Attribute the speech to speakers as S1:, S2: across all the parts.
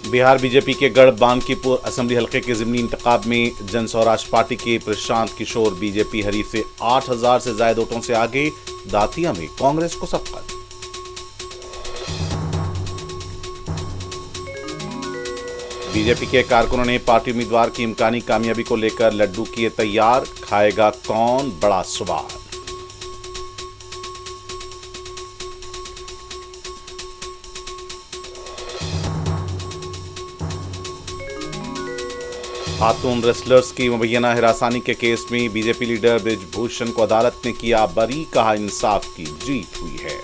S1: Bihar BJP के गढ़ Bankipur assembly हलके के ज़िमनी इंतखाब में जन स्वराज पार्टी के प्रशांत किशोर बीजेपी हरीफ से 8,000 से ज्यादा वोटों से आगे। दातिया में कांग्रेस को सबकत। बीजेपी के कारकुनों ने पार्टी उम्मीदवार की इम्कानी कामयाबी को लेकर लड्डू किए तैयार। खाएगा कौन, बड़ा सवाल। खातून रेसलर्स की मुबैना हिरासानी के केस में बीजेपी लीडर ब्रिजभूषण को अदालत ने किया बरी, कहा इंसाफ की जीत हुई है।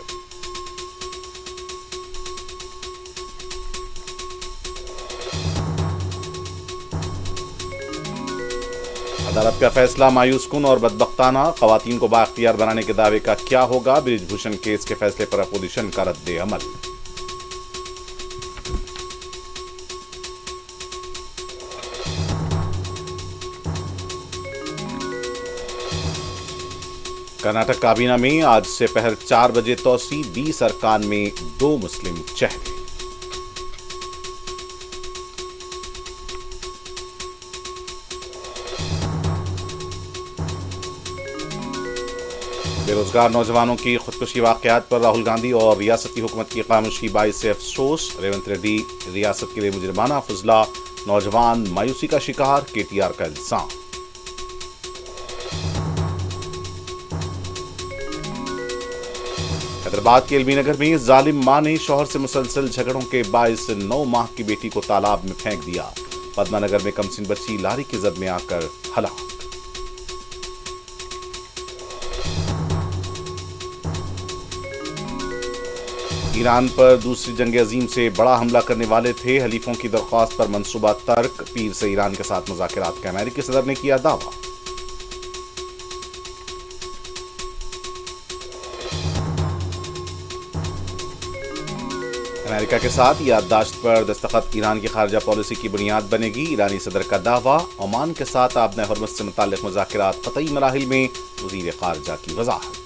S1: अदालत का फैसला मायूसकुन और बदबख्ताना। खवातीन को बाख्तियार बनाने के दावे का क्या होगा। ब्रिजभूषण केस के फैसले पर अपोजिशन का रद्द अमल। कर्नाटक काबीना में आज से पहर 4 बजे तोसी। 20 अरकान में 2 मुस्लिम चेहरे। बेरोजगार नौजवानों की खुदकुशी वाकयात पर राहुल गांधी और रियासती हुकूमत की खामोशी बाइस अफसोस। रेवंत रेड्डी रियासत के लिए मुजरिमाना फजला, नौजवान मायूसी का शिकार, केटीआर का इल्जाम। हैदराबाद के एलबी नगर में जालिम मां ने शौहर से मुसलसल झगड़ों के बायस 9 माह की बेटी को तालाब में फेंक दिया। पद्मानगर में कमसिन बच्ची लारी की जद में आकर हलाक। ईरान पर दूसरी जंग अजीम से बड़ा हमला करने वाले थे। हलीफों की दरख्वास्त पर मंसूबा तर्क। पीर से ईरान के साथ मुज़ाकरात का अमेरिकी सदर ने किया दावा। अमेरिका के साथ याददाश्त पर दस्तखत ईरान की खारजा पॉलिसी की बुनियाद बनेगी। ईरानी सदर का दावा। ओमान के साथ आबने हुर्मत से मुताल्लिक मुज़ाकरात क़तई मराहिल में। वज़ीर खारजा की वज़ाहत।